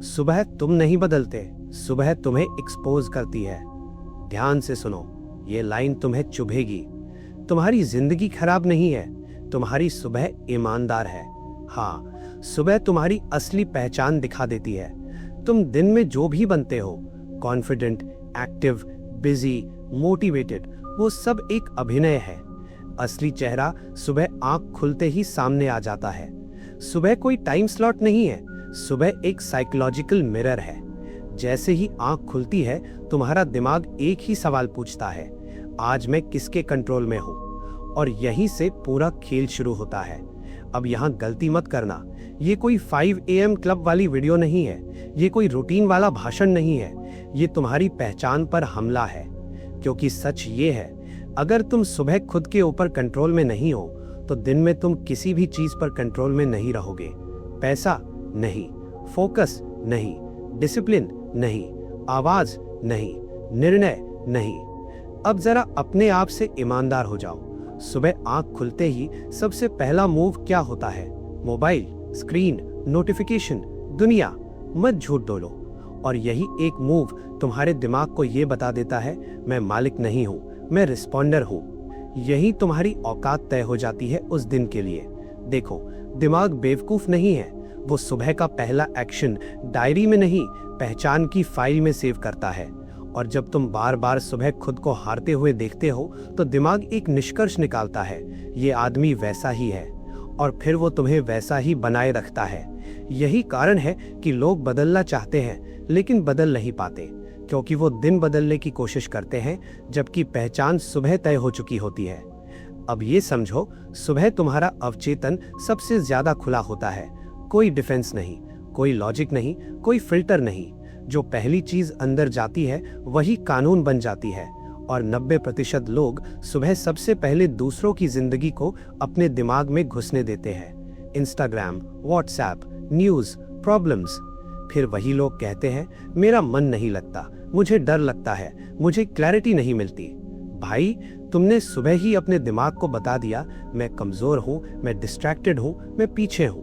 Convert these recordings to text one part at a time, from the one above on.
सुबह तुम नहीं बदलते, सुबह तुम्हें एक्सपोज करती है। ध्यान से सुनो, ये लाइन तुम्हें चुभेगी। तुम्हारी जिंदगी खराब नहीं है, तुम्हारी सुबह ईमानदार है। हाँ, सुबह तुम्हारी असली पहचान दिखा देती है। तुम दिन में जो भी बनते हो, कॉन्फिडेंट, एक्टिव, बिजी, मोटिवेटेड, वो सब एक अभिनय है। असली चेहरा सुबह आंख खुलते ही सामने आ जाता है। सुबह कोई टाइम स्लॉट नहीं है, सुबह एक साइकोलॉजिकल मिरर है। जैसे ही आंख खुलती है, तुम्हारा दिमाग एक ही सवाल पूछता है, आज मैं किसके कंट्रोल में हूं? और यहीं से पूरा खेल शुरू होता है। अब यहां गलती मत करना, ये कोई 5 AM क्लब वाली वीडियो नहीं है, ये कोई रूटीन वाला भाषण नहीं है, ये तुम्हारी पहचान पर हमला है। क्योंकि सच ये है, अगर तुम सुबह खुद के ऊपर कंट्रोल में नहीं हो, तो दिन में तुम किसी भी चीज पर कंट्रोल में नहीं रहोगे। पैसा नहीं, फोकस नहीं, डिसिप्लिन नहीं, आवाज नहीं, निर्णय नहीं। अब जरा अपने आप से ईमानदार हो जाओ। सुबह आंख खुलते ही सबसे पहला मूव क्या होता है? मोबाइल, स्क्रीन, नोटिफिकेशन, दुनिया। मत झूठ बोलो। और यही एक मूव तुम्हारे दिमाग को यह बता देता है, मैं मालिक नहीं हूं, मैं रिस्पॉन्डर हूं। यही तुम्हारी औकात तय हो जाती है उस दिन के लिए। देखो, दिमाग बेवकूफ नहीं है, वो सुबह का पहला एक्शन डायरी में नहीं, पहचान की फाइल में सेव करता है। और जब तुम बार बार सुबह खुद को हारते हुए देखते हो, तो दिमाग एक निष्कर्ष निकालता है, ये आदमी वैसा ही है, और फिर वो तुम्हें वैसा ही बनाए रखता है। यही कारण है कि लोग बदलना चाहते हैं लेकिन बदल नहीं पाते, क्योंकि वो दिन बदलने की कोशिश करते हैं जबकि पहचान सुबह तय हो चुकी होती है। अब ये समझो, सुबह तुम्हारा अवचेतन सबसे ज्यादा खुला होता है। कोई डिफेंस नहीं, कोई लॉजिक नहीं, कोई फिल्टर नहीं। जो पहली चीज अंदर जाती है वही कानून बन जाती है। और 90% लोग सुबह सबसे पहले दूसरों की जिंदगी को अपने दिमाग में घुसने देते हैं। Instagram, WhatsApp, news, problems. फिर वही लोग कहते हैं, मेरा मन नहीं लगता, मुझे डर लगता है, मुझे क्लैरिटी नहीं मिलती। भाई, तुमने सुबह ही अपने दिमाग को बता दिया, मैं कमजोर हूं, मैं डिस्ट्रैक्टेड हूं, मैं पीछे हूं।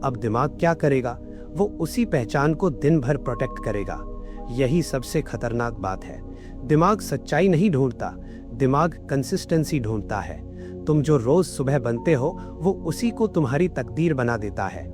अब दिमाग क्या करेगा? वो उसी पहचान को दिन भर प्रोटेक्ट करेगा। यही सबसे खतरनाक बात है। दिमाग सच्चाई नहीं ढूंढता, दिमाग कंसिस्टेंसी ढूंढता है। तुम जो रोज सुबह बनते हो, वो उसी को तुम्हारी तकदीर बना देता है।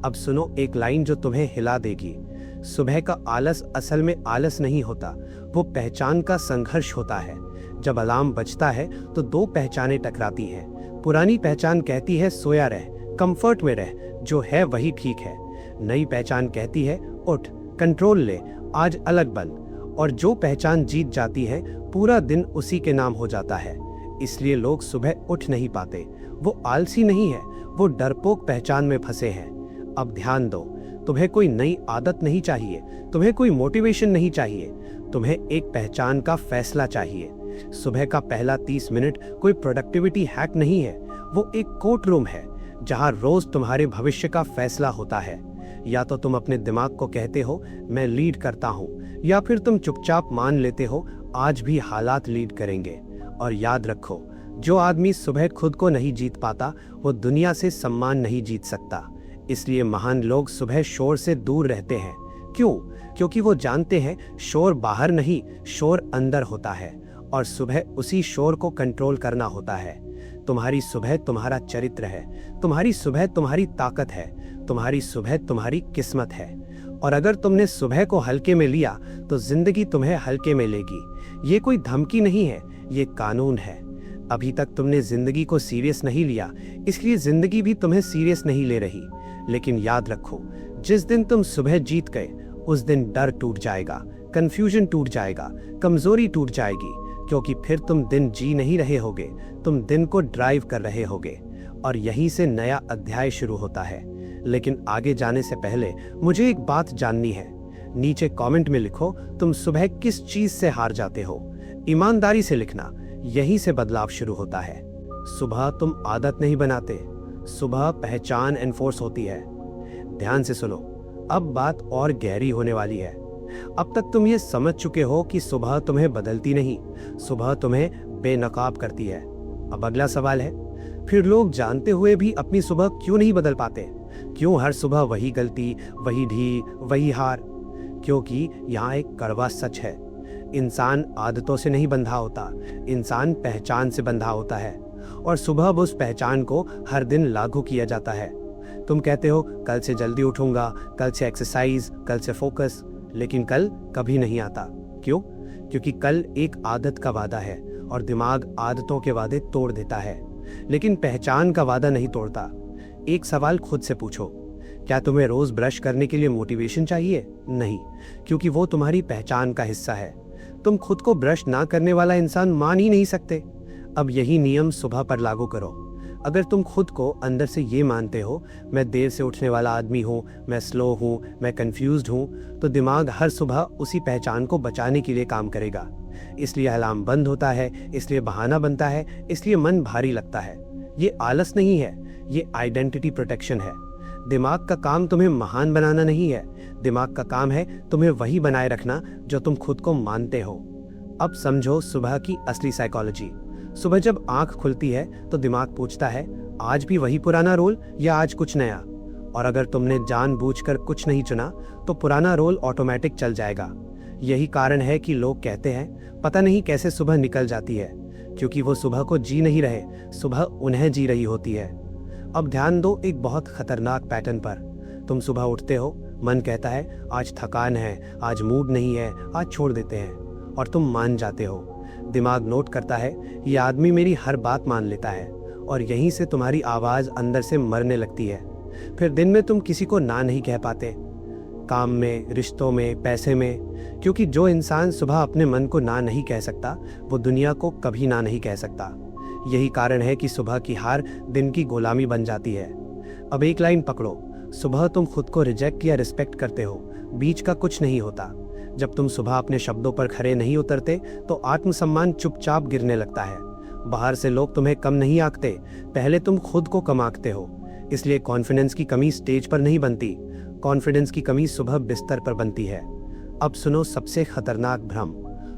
अब सुनो एक लाइन जो तुम्हें हिला देगी। सुबह का आलस असल में आलस नहीं होता, वो पहचान का संघर्ष होता है। जब अलार्म बजता है तो दो पहचानें टकराती हैं। पुरानी पहचान कहती है सोया रह, कंफर्ट में रह, जो है वही ठीक है। नई पहचान कहती है उठ, कंट्रोल ले, आज अलग बन। और जो पहचान जीत जाती है, पूरा दिन उसी के नाम हो जाता है। इसलिए लोग सुबह उठ नहीं पाते। वो आलसी नहीं है, वो डरपोक पहचान में फंसे हैं। अब ध्यान दो, तुम्हें कोई नई आदत नहीं चाहिए, तुम्हें कोई मोटिवेशन नहीं चाहिए, तुम्हें एक पहचान का फैसला चाहिए। सुबह का पहला 30 मिनट कोई प्रोडक्टिविटी हैक नहीं है, वो एक कोर्ट रूम है जहां रोज तुम्हारे भविष्य का फैसला होता है। या तो तुम अपने दिमाग को कहते हो मैं लीड करता हूं, या फिर तुम चुपचाप मान लेते हो आज भी हालात लीड करेंगे। और याद रखो, जो आदमी सुबह खुद को नहीं जीत पाता, वो दुनिया से सम्मान नहीं जीत सकता। इसलिए महान लोग सुबह शोर से दूर रहते हैं। क्यों? क्योंकि वो जानते हैं शोर बाहर नहीं, शोर अंदर होता है, और सुबह उसी शोर को कंट्रोल करना होता है। तुम्हारी सुबह तुम्हारा चरित्र है, तुम्हारी सुबह तुम्हारी ताकत है, तुम्हारी सुबह तुम्हारी किस्मत है। और अगर तुमने सुबह को हल्के में लिया, तो जिंदगी तुम्हें हल्के में लेगी। ये कोई धमकी नहीं है, ये कानून है। अभी तक तुमने जिंदगी को सीरियस नहीं लिया, इसलिए जिंदगी भी तुम्हें सीरियस नहीं ले रही। लेकिन याद रखो, जिस दिन तुम सुबह जीत गए, उस दिन डर टूट जाएगा, कंफ्यूजन टूट जाएगा, कमजोरी टूट जाएगी। क्योंकि फिर तुम दिन जी नहीं रहे होगे, तुम दिन को ड्राइव कर रहे होगे। और यहीं से नया अध्याय शुरू होता है। लेकिन आगे जाने से पहले मुझे एक बात जाननी है। नीचे कमेंट में लिखो, तुम सुबह किस चीज से हार जाते हो। ईमानदारी से लिखना, यहीं से बदलाव शुरू होता है। सुबह तुम आदत नहीं बनाते, सुबह पहचान एनफोर्स होती है। ध्यान से सुनो, अब बात और गहरी होने वाली है। अब तक तुम ये समझ चुके हो कि सुबह तुम्हें बदलती नहीं, सुबह तुम्हें बेनकाब करती है। अब अगला सवाल है, फिर लोग जानते हुए भी अपनी सुबह क्यों नहीं बदल पाते? क्यों हर सुबह वही गलती, वही ढीठ, वही हार? क्योंकि यहाँ एक कड़वा सच है, इंसान आदतों से नहीं बंधा होता, इंसान पहचान से बंधा होता है। और सुबह अब उस पहचान को हर दिन लागू किया जाता है। तुम कहते हो कल से जल्दी उठूंगा, कल से एक्सरसाइज, कल से फोकस, लेकिन कल कभी नहीं आता। क्यों? क्योंकि कल एक आदत का वादा है और दिमाग आदतों के वादे तोड़ देता है, लेकिन पहचान का वादा नहीं तोड़ता। एक सवाल खुद से पूछो, क्या तुम्हें रोज ब्रश करने के लिए मोटिवेशन चाहिए? नहीं, क्योंकि वो तुम्हारी पहचान का हिस्सा है। तुम खुद को ब्रश ना करने वाला इंसान मान ही नहीं सकते। अब यही नियम सुबह पर लागू करो। अगर तुम खुद को अंदर से ये मानते हो, मैं देर से उठने वाला आदमी हूँ, मैं स्लो हूँ, मैं कंफ्यूज्ड हूँ, तो दिमाग हर सुबह उसी पहचान को बचाने के लिए काम करेगा। इसलिए अलार्म बंद होता है, इसलिए बहाना बनता है, इसलिए मन भारी लगता है। ये आलस नहीं है, ये आइडेंटिटी प्रोटेक्शन है। दिमाग का काम तुम्हें महान बनाना नहीं है, दिमाग का काम है तुम्हें वही बनाए रखना जो तुम खुद को मानते हो। अब समझो सुबह की असली साइकोलॉजी। सुबह जब आंख खुलती है तो दिमाग पूछता है, आज भी वही पुराना रोल या आज कुछ नया? और अगर तुमने जानबूझकर कुछ नहीं चुना तो पुराना रोल ऑटोमेटिक चल जाएगा। यही कारण है कि लोग कहते हैं पता नहीं कैसे सुबह निकल जाती है, क्योंकि वो सुबह को जी नहीं रहे, सुबह उन्हें जी रही होती है। अब ध्यान दो एक बहुत खतरनाक पैटर्न पर। तुम सुबह उठते हो, मन कहता है आज थकान है, आज मूड नहीं है, आज छोड़ देते हैं, और तुम मान जाते हो। दिमाग नोट करता है ये आदमी मेरी हर बात मान लेता है, और यहीं से तुम्हारी आवाज अंदर से मरने लगती है। फिर दिन में तुम किसी को ना नहीं कह पाते, काम में, रिश्तों में, पैसे में, क्योंकि जो इंसान सुबह अपने मन को ना नहीं कह सकता वो दुनिया को कभी ना नहीं कह सकता। यही कारण है कि सुबह की हार दिन की गुलामी बन जाती है। अब एक लाइन पकड़ो, सुबह तुम खुद को रिजेक्ट या रिस्पेक्ट करते हो, बीच का कुछ नहीं होता। जब तुम सुबह अपने शब्दों पर खरे नहीं उतरते तो आत्मसम्मान चुपचाप गिरने लगता है। बाहर से लोग तुम्हें कम नहीं आंकते, पहले तुम खुद को कम आंकते हो। इसलिए कॉन्फिडेंस की कमी स्टेज पर नहीं बनती, कॉन्फिडेंस की कमी सुबह बिस्तर पर बनती है। अब सुनो सबसे खतरनाक भ्रम।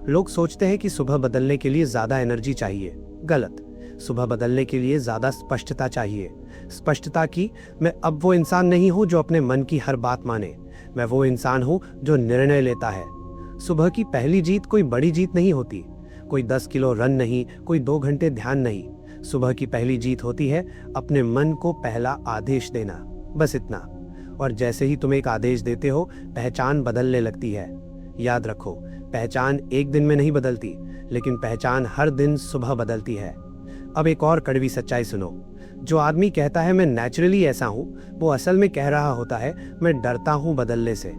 लोग सोचते हैं कि सुबह बदलने के लिए ज्यादा एनर्जी चाहिए। गलत। सुबह बदलने के लिए ज्यादा स्पष्टता चाहिए। स्पष्टता की, मैं अब वो इंसान नहीं हूं जो अपने मन की हर बात माने, मैं वो इंसान हूं जो निर्णय लेता है। सुबह की पहली जीत कोई बड़ी जीत नहीं होती, कोई 10 किलो रन नहीं, कोई 2 घंटे ध्यान नहीं। सुबह की पहली जीत होती है अपने मन को पहला आदेश देना, बस इतना। और जैसे ही तुम एक आदेश देते हो, पहचान बदलने लगती है। याद रखो, पहचान एक दिन में नहीं बदलती, लेकिन पहचान हर दिन सुबह बदलती है। अब एक और कड़वी सच्चाई सुनो। जो आदमी कहता है मैं नेचुरली ऐसा हूं, वो असल में कह रहा होता है मैं डरता हूं बदलने से।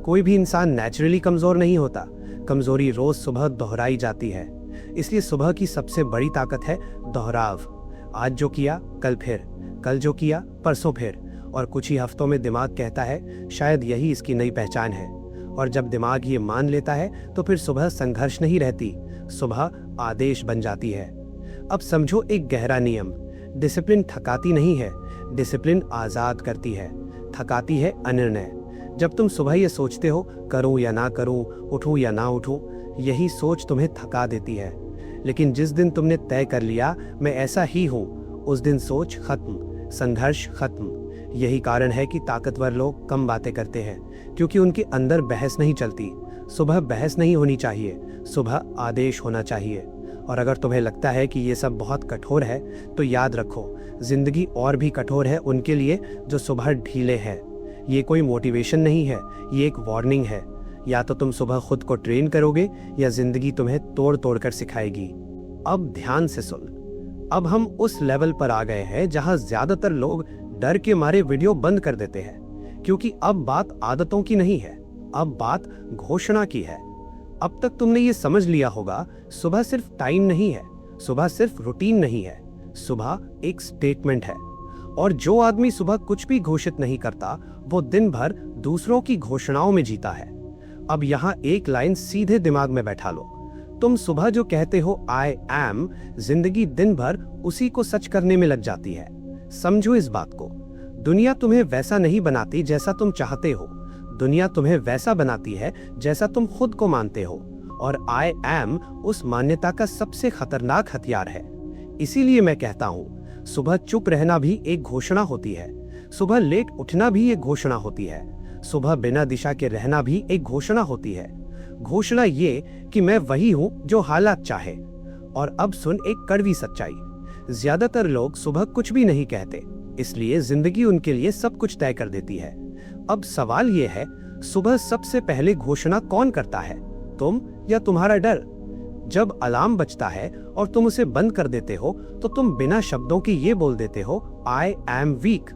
कोई भी इंसान नेचुरली कमजोर नहीं होता, कमजोरी रोज सुबह दोहराई जाती है। इसलिए सुबह की सबसे बड़ी ताकत है दोहराव। आज जो किया कल फिर, कल जो किया परसों फिर, और कुछ ही हफ्तों में दिमाग कहता है शायद यही इसकी नई पहचान है। और जब दिमाग ये मान लेता है तो फिर सुबह संघर्ष नहीं रहती, सुबह आदेश बन जाती है। अब समझो एक गहरा नियम, डिसिप्लिन थकाती नहीं है, डिसिप्लिन आजाद करती है। थकाती है अनिर्णय। जब तुम सुबह ये सोचते हो करूं या ना करूं, उठूं या ना उठूं, यही सोच तुम्हें थका देती है। लेकिन जिस दिन तुमने तय कर लिया मैं ऐसा ही हूं, उस दिन सोच खत्म, संघर्ष खत्म। यही कारण है कि ताकतवर लोग कम बातें करते हैं, क्योंकि उनके अंदर बहस नहीं चलती। सुबह बहस नहीं होनी चाहिए, सुबह आदेश होना चाहिए। और अगर तुम्हें लगता है कि ये सब बहुत कठोर है, तो याद रखो जिंदगी और भी कठोर है उनके लिए जो सुबह ढीले हैं। ये कोई मोटिवेशन नहीं है, ये एक वार्निंग है। या तो तुम सुबह खुद को ट्रेन करोगे या जिंदगी तुम्हें तोड़ तोड़ कर सिखाएगी। अब ध्यान से सुन। अब हम उस लेवल पर आ गए हैं जहां ज्यादातर लोग डर के मारे वीडियो बंद कर देते हैं, क्योंकि अब बात आदतों की नहीं है, अब बात घोषणा की है। अब तक तुमने ये समझ लिया होगा, सुबह सिर्फ टाइम नहीं है, सुबह सिर्फ रूटीन नहीं है, सुबह एक स्टेटमेंट है। और जो आदमी सुबह कुछ भी घोषित नहीं करता, वो दिन भर दूसरों की घोषणाओं में जीता है। अब यहाँ एक लाइन सीधे दिमाग में बैठा लो। तुम सुबह जो कहते हो आई एम, जिंदगी दिन भर उसी को सच करने में लग जाती है। समझो इस बात को, दुनिया तुम्हें वैसा नहीं बनाती जैसा तुम चाहते हो, दुनिया तुम्हें वैसा बनाती है जैसा तुम खुद को मानते हो। और आई एम उस मान्यता का सबसे खतरनाक हथियार है। इसीलिए मैं कहता हूं, सुबह चुप रहना भी एक घोषणा होती है। सुबह लेट उठना भी एक घोषणा होती है। सुबह बिना दिशा के रहना भी एक घोषणा होती है। घोषणा ये कि मैं वही हूं जो हालात चाहे। और अब सुन एक कड़वी सच्चाई, ज्यादातर लोग सुबह कुछ भी नहीं कहते, इसलिए जिंदगी उनके लिए सब कुछ तय कर देती है। अब सवाल ये है, सुबह सबसे पहले घोषणा कौन करता है, तुम या तुम्हारा डर? जब अलार्म बजता है और तुम उसे बंद कर देते हो तो तुम बिना शब्दों के ये बोल देते हो, आई एम वीक।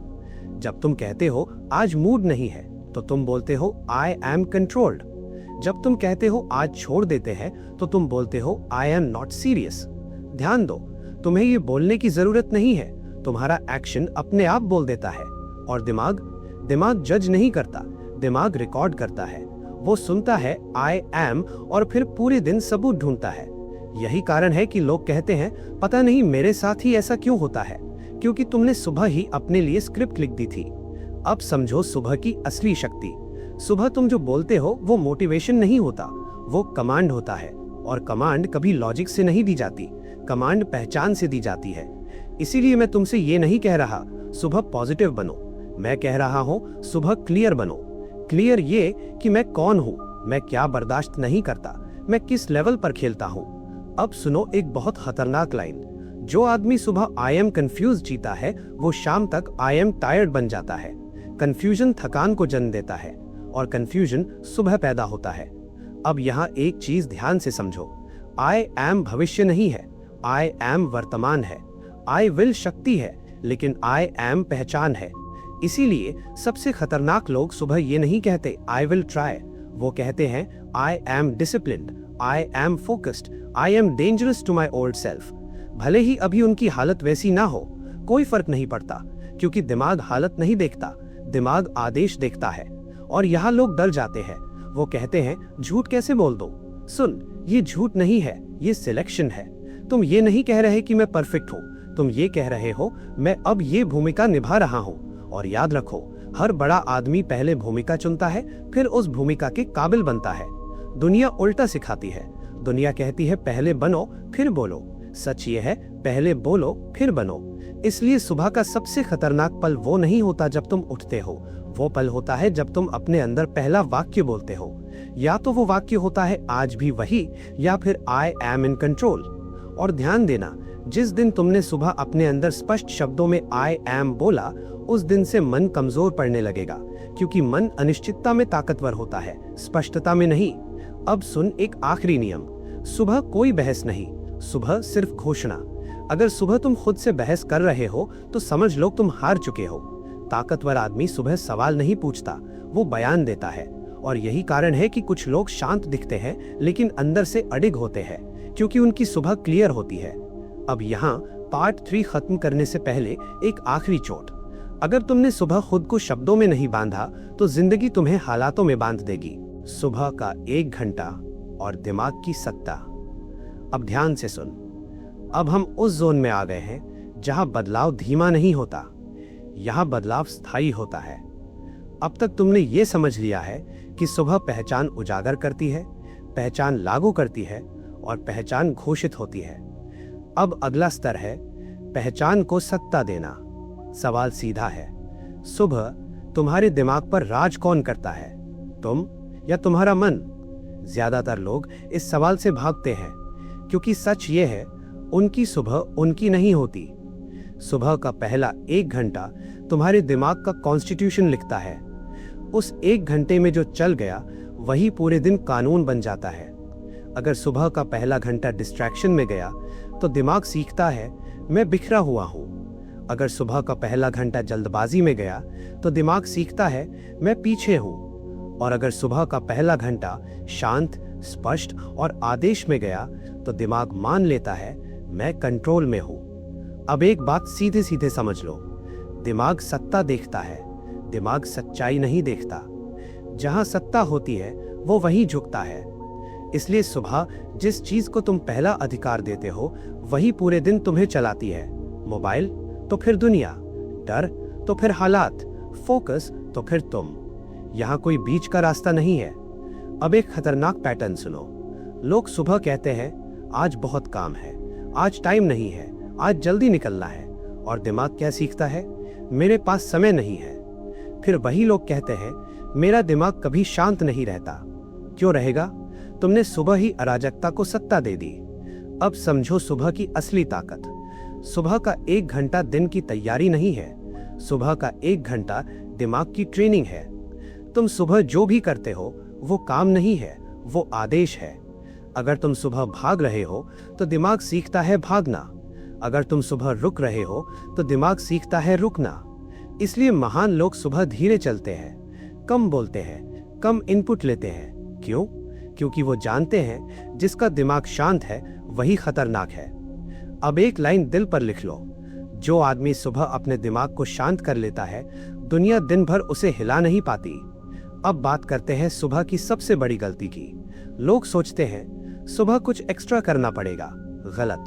जब तुम कहते हो आज मूड नहीं है तो तुम बोलते हो, आई एम कंट्रोल्ड। जब तुम कहते हो आज छोड़ देते हैं तो तुम बोलते हो, आई एम नॉट सीरियस। ध्यान दो, तुम्हें ये बोलने की जरूरत नहीं है, तुम्हारा एक्शन अपने आप बोल देता है। और दिमाग जज नहीं करता, दिमाग रिकॉर्ड करता है। वो सुनता है आई एम और फिर पूरे दिन सबूत ढूंढता है। यही कारण है कि लोग कहते हैं, पता नहीं मेरे साथ ही ऐसा क्यों होता है, क्योंकि तुमने सुबह ही अपने लिए स्क्रिप्ट लिख दी थी। अब समझो सुबह की असली शक्ति। सुबह तुम जो बोलते हो वो मोटिवेशन नहीं होता, वो कमांड होता है। और कमांड कभी लॉजिक से नहीं दी जाती, कमांड पहचान से दी जाती है। इसीलिए मैं तुमसे ये नहीं कह रहा सुबह पॉजिटिव बनो, मैं कह रहा हूं सुबह क्लियर बनो। क्लियर ये कि मैं कौन हूं, मैं क्या बर्दाश्त नहीं करता, मैं किस लेवल पर खेलता हूं। अब सुनो एक बहुत खतरनाक लाइन, जो आदमी सुबह आई एम कंफ्यूज जीता है वो शाम तक आई एम टायर्ड बन जाता है। कंफ्यूजन थकान को जन्म देता है और कंफ्यूजन सुबह पैदा होता है। अब यहाँ एक चीज ध्यान से समझो, आई एम भविष्य नहीं है, आई एम वर्तमान है। आई विल शक्ति है, लेकिन आई एम पहचान है। इसीलिए सबसे खतरनाक लोग सुबह ये नहीं कहते आई विल ट्राई, वो कहते हैं I am disciplined, I am focused, I am dangerous to my old self. भले ही अभी उनकी हालत वैसी ना हो, कोई फर्क नहीं पड़ता, क्योंकि दिमाग हालत नहीं देखता, दिमाग आदेश देखता है। और यहाँ लोग डर जाते हैं, वो कहते हैं झूठ कैसे बोल दो। सुन, ये झूठ नहीं है, ये सिलेक्शन है। तुम ये नहीं कह रहे कि मैं परफेक्ट हूँ, तुम ये कह रहे हो मैं अब ये भूमिका निभा रहा हूँ। और याद रखो, हर बड़ा आदमी पहले भूमिका चुनता है, फिर उस भूमिका के काबिल बनता है। दुनिया उल्टा सिखाती है, दुनिया कहती है पहले बनो फिर बोलो। सच ये है, पहले बोलो फिर बनो। इसलिए सुबह का सबसे खतरनाक पल वो नहीं होता जब तुम उठते हो, वो पल होता है जब तुम अपने अंदर पहला वाक्य बोलते हो। या तो वो वाक्य होता है आज भी वही, या फिर आई एम इन कंट्रोल। और ध्यान देना, जिस दिन तुमने सुबह अपने अंदर स्पष्ट शब्दों में आई एम बोला, उस दिन से मन कमजोर पड़ने लगेगा, क्योंकि मन अनिश्चितता में ताकतवर होता है, स्पष्टता में नहीं। अब सुन एक आखिरी नियम, सुबह कोई बहस नहीं, सुबह सिर्फ घोषणा। अगर सुबह तुम खुद से बहस कर रहे हो तो समझ लो तुम हार चुके हो। ताकतवर आदमी सुबह सवाल नहीं पूछता, वो बयान देता है। और यही कारण है कि कुछ लोग शांत दिखते हैं लेकिन अंदर से अडिग होते हैं, क्योंकि उनकी सुबह क्लियर होती है। अब यहाँ पार्ट 3 खत्म करने से पहले एक आखिरी चोट, अगर तुमने सुबह खुद को शब्दों में नहीं बांधा तो जिंदगी तुम्हें हालातों में बांध देगी। सुबह का 1 घंटा और दिमाग की सत्ता। अब ध्यान से सुन, अब हम उस जोन में आ गए हैं जहां बदलाव धीमा नहीं होता, यहां बदलाव स्थायी होता है। अब तक तुमने ये समझ लिया है कि सुबह पहचान उजागर करती है, पहचान लागू करती है और पहचान घोषित होती है। अब अगला स्तर है पहचान को सत्ता देना। सवाल सीधा है, सुबह तुम्हारे दिमाग पर राज कौन करता है, तुम या तुम्हारा मन? ज्यादातर लोग इस सवाल से भागते हैं, क्योंकि सच ये है, उनकी सुबह उनकी नहीं होती। सुबह का पहला 1 घंटा तुम्हारे दिमाग का कॉन्स्टिट्यूशन लिखता है। उस 1 घंटे में जो चल गया वही पूरे दिन कानून बन जाता है। अगर सुबह का पहला घंटा डिस्ट्रैक्शन में गया तो दिमाग सीखता है मैं बिखरा हुआ हूं। अगर सुबह का पहला घंटा जल्दबाजी में गया तो दिमाग सीखता है मैं पीछे हूं। और अगर सुबह का पहला घंटा शांत, स्पष्ट और आदेश में गया तो दिमाग मान लेता है मैं कंट्रोल में हूं। अब एक बात सीधे सीधे समझ लो, दिमाग सत्ता देखता है, दिमाग सच्चाई नहीं देखता। जहां सत्ता होती है वो वहीं झुकता है। इसलिए सुबह जिस चीज को तुम पहला अधिकार देते हो वही पूरे दिन तुम्हें चलाती है। मोबाइल तो फिर दुनिया, डर तो फिर हालात, फोकस तो फिर तुम। यहां कोई बीच का रास्ता नहीं है। अब एक खतरनाक पैटर्न सुनो, लोग सुबह कहते हैं आज बहुत काम है, आज टाइम नहीं है, आज जल्दी निकलना है। और दिमाग क्या सीखता है? मेरे पास समय नहीं है। फिर वही लोग कहते हैं, मेरा दिमाग कभी शांत नहीं रहता। क्यों रहेगा? तुमने सुबह ही अराजकता को सत्ता दे दी। अब समझो सुबह की असली ताकत। सुबह का 1 घंटा दिन की तैयारी नहीं है, सुबह का 1 घंटा दिमाग की ट्रेनिंग है। तुम सुबह जो भी करते हो वो काम नहीं है, वो आदेश है। अगर तुम सुबह भाग रहे हो तो दिमाग सीखता है भागना। अगर तुम सुबह रुक रहे हो तो दिमाग सीखता है रुकना। इसलिए महान लोग सुबह धीरे चलते हैं, कम बोलते हैं, कम इनपुट लेते हैं। क्यों? क्योंकि वो जानते हैं जिसका दिमाग शांत है वही खतरनाक है। अब एक लाइन दिल पर लिख लो, जो आदमी सुबह अपने दिमाग को शांत कर लेता है, दुनिया दिन भर उसे हिला नहीं पाती। अब बात करते हैं सुबह की सबसे बड़ी गलती की। लोग सोचते हैं सुबह कुछ एक्स्ट्रा करना पड़ेगा। गलत।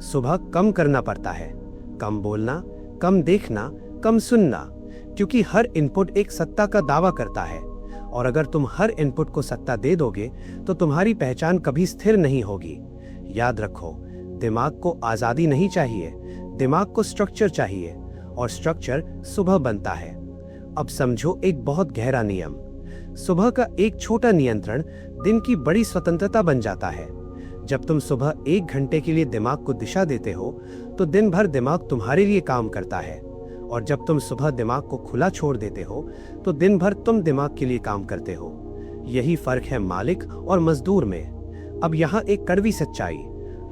सुबह कम करना पड़ता है। कम बोलना, कम देखना, कम सुनना, क्योंकि हर इनपुट एक सत्ता का दावा करता है। और अगर तुम हर इनपुट को सत्ता दे दोगे तो तुम्हारी पहचान कभी स्थिर नहीं होगी। याद रखो, दिमाग को आजादी नहीं चाहिए, दिमाग को स्ट्रक्चर चाहिए, और स्ट्रक्चर सुबह बनता है। अब समझो एक बहुत गहरा नियम। सुबह का एक छोटा नियंत्रण दिन की बड़ी स्वतंत्रता बन जाता है। जब तुम सुबह 1 घंटे के लिए दिमाग को दिशा देते हो तो दिन भर दिमाग तुम्हारे लिए काम करता है, और जब तुम सुबह दिमाग को खुला छोड़ देते हो तो दिन भर तुम दिमाग के लिए काम करते हो। यही फर्क है मालिक और मजदूर में। अब यहाँ एक कड़वी सच्चाई।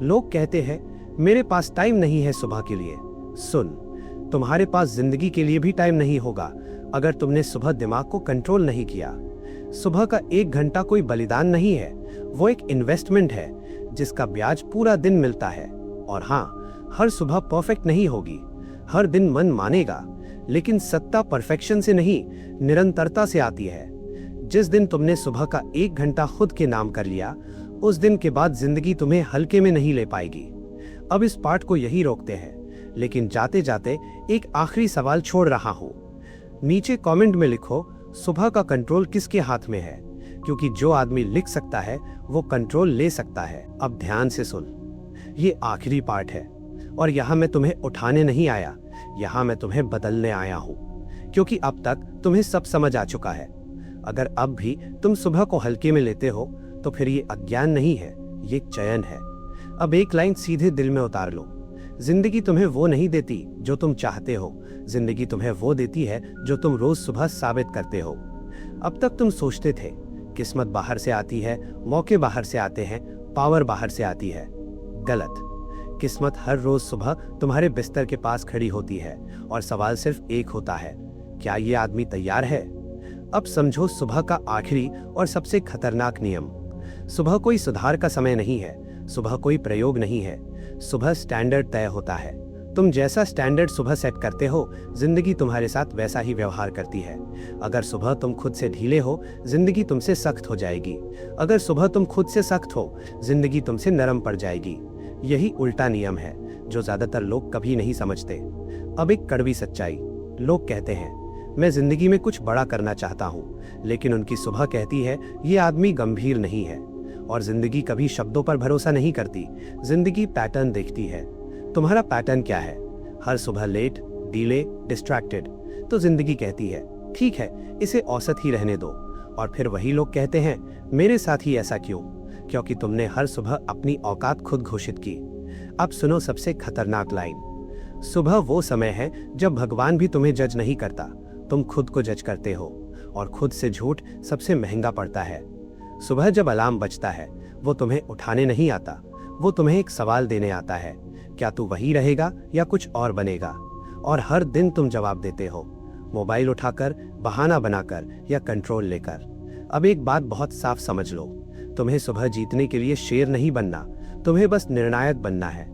लोग कहते हैं मेरे पास टाइम नहीं है सुबह के लिए। सुन, तुम्हारे पास जिंदगी के लिए भी टाइम नहीं होगा अगर तुमने सुबह दिमाग को कंट्रोल नहीं किया। सुबह का 1 घंटा कोई बलिदान नहीं है, वो एक इन्वेस्टमेंट है जिसका ब्याज पूरा दिन मिलता है। और हाँ, हर सुबह परफेक्ट नहीं होगी, हर दिन मन मानेगा, लेकिन सत्ता परफेक्शन से नहीं, निरंतरता से आती है। जिस दिन तुमने सुबह का 1 घंटा खुद के नाम कर लिया, उस दिन के बाद जिंदगी तुम्हें हल्के में नहीं ले पाएगी। अब इस पार्ट को यही रोकते हैं, लेकिन जाते जाते एक आखिरी सवाल छोड़ रहा हूं। नीचे कमेंट में लिखो, सुबह का कंट्रोल किसके हाथ में है? क्योंकि जो आदमी लिख सकता है वो कंट्रोल ले सकता है। अब ध्यान से सुन, ये आखिरी पार्ट है, और यहाँ मैं तुम्हें उठाने नहीं आया, यहाँ मैं तुम्हें बदलने आया हूँ। क्योंकि अब तक तुम्हें सब समझ आ चुका है। अगर अब भी तुम सुबह को हल्के में लेते हो तो फिर ये अज्ञान नहीं है, ये चयन है। अब एक लाइन सीधे दिल में उतार लो, जिंदगी तुम्हें वो नहीं देती जो तुम चाहते हो, जिंदगी तुम्हें वो देती है जो तुम रोज सुबह साबित करते हो। अब तक तुम सोचते थे किस्मत बाहर से आती है, मौके बाहर से आते हैं, पावर बाहर से आती है। गलत। किस्मत हर रोज सुबह तुम्हारे बिस्तर के पास खड़ी होती है, और सवाल सिर्फ एक होता है, क्या ये आदमी तैयार है? अब समझो सुबह का आखिरी और सबसे खतरनाक नियम। सुबह कोई सुधार का समय नहीं है, सुबह कोई प्रयोग नहीं है, सुबह स्टैंडर्ड तय होता है। तुम जैसा स्टैंडर्ड सुबह सेट करते हो, जिंदगी तुम्हारे साथ वैसा ही व्यवहार करती है। अगर सुबह तुम खुद से ढीले हो, जिंदगी तुमसे सख्त हो जाएगी। अगर सुबह तुम खुद से सख्त हो, जिंदगी तुमसे नरम पड़ जाएगी। यही उल्टा नियम है जो ज्यादातर लोग कभी नहीं समझते। अब एक कड़वी सच्चाई। लोग कहते हैं मैं जिंदगी में कुछ बड़ा करना चाहता हूँ, लेकिन उनकी सुबह कहती है ये आदमी गंभीर नहीं है। और जिंदगी कभी शब्दों पर भरोसा नहीं करती, जिंदगी पैटर्न देखती है। तुम्हारा पैटर्न क्या है? हर सुबह लेट, डीले, डिस्ट्रैक्टेड। तो जिंदगी कहती है ठीक है, इसे औसत ही रहने दो। और फिर वही लोग कहते हैं मेरे साथ ही ऐसा क्यों? क्योंकि तुमने हर सुबह अपनी औकात खुद घोषित की। अब सुनो सबसे खतरनाक लाइन। सुबह वो समय है जब भगवान भी तुम्हें जज नहीं करता, तुम खुद को जज करते हो। और खुद से झूठ सबसे महंगा पड़ता है। सुबह जब अलार्म बजता है, वो तुम्हें उठाने नहीं आता, वो तुम्हें एक सवाल देने आता है, क्या तू वही रहेगा या कुछ और बनेगा? और हर दिन तुम जवाब देते हो, मोबाइल उठाकर, बहाना बनाकर या कंट्रोल लेकर। अब एक बात बहुत साफ समझ लो, तुम्हें सुबह जीतने के लिए शेर नहीं बनना, तुम्हें बस निर्णायक बनना है।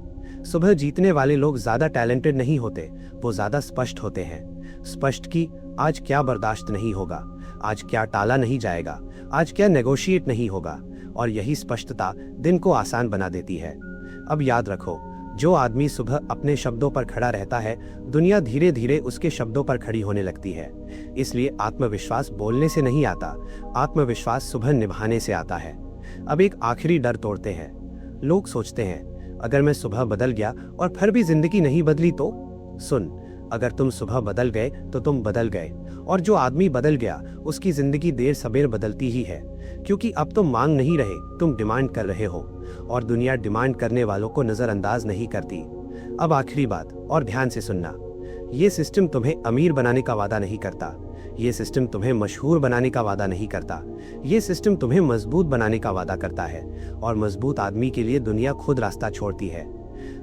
सुबह जीतने वाले लोग ज्यादा टैलेंटेड नहीं होते, वो ज्यादा स्पष्ट होते हैं। स्पष्ट कि आज क्या बर्दाश्त नहीं होगा, आज क्या टाला नहीं जाएगा, आज क्या नेगोशिएट नहीं होगा। और यही स्पष्टता दिन को आसान बना देती है। अब याद रखो, जो आदमी सुबह अपने शब्दों पर खड़ा रहता है, दुनिया धीरे धीरे उसके शब्दों पर खड़ी होने लगती है। इसलिए आत्मविश्वास बोलने से नहीं आता, आत्मविश्वास सुबह निभाने से आता है। अब एक आखिरी डर तोड़ते हैं। लोग सोचते हैं अगर मैं सुबह बदल गया और फिर भी जिंदगी नहीं बदली तो? सुन, अगर तुम सुबह बदल गए तो तुम बदल गए, और जो आदमी बदल गया उसकी जिंदगी देर सबेर बदलती ही है, क्योंकि अब तुम मांग नहीं रहे, तुम डिमांड कर रहे हो, और दुनिया डिमांड करने वालों को नजरअंदाज नहीं करती। अब आखिरी बात, और ध्यान से सुनना, ये सिस्टम तुम्हें अमीर बनाने का वादा नहीं करता, ये सिस्टम तुम्हें मशहूर बनाने का वादा नहीं करता, ये सिस्टम तुम्हें मजबूत बनाने का वादा करता है, और मजबूत आदमी के लिए दुनिया खुद रास्ता छोड़ती है।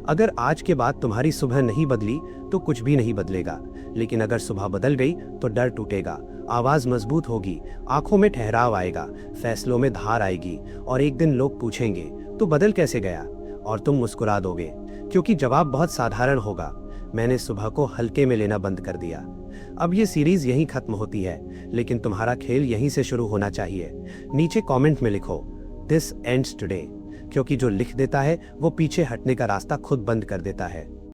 अगर आज के बाद तुम्हारी सुबह नहीं बदली तो कुछ भी नहीं बदलेगा, लेकिन अगर सुबह बदल गई तो डर टूटेगा, आवाज मजबूत होगी, आंखों में ठहराव आएगा, फैसलों में धार आएगी, और एक दिन लोग पूछेंगे तू बदल कैसे गया, और तुम मुस्कुरा दोगे, क्योंकि जवाब बहुत साधारण होगा, मैंने सुबह को हल्के में लेना बंद कर दिया। अब ये सीरीज यहीं खत्म होती है, लेकिन तुम्हारा खेल यहीं से शुरू होना चाहिए। नीचे कमेंट में लिखो दिस एंड्स टुडे, क्योंकि जो लिख देता है वो पीछे हटने का रास्ता खुद बंद कर देता है।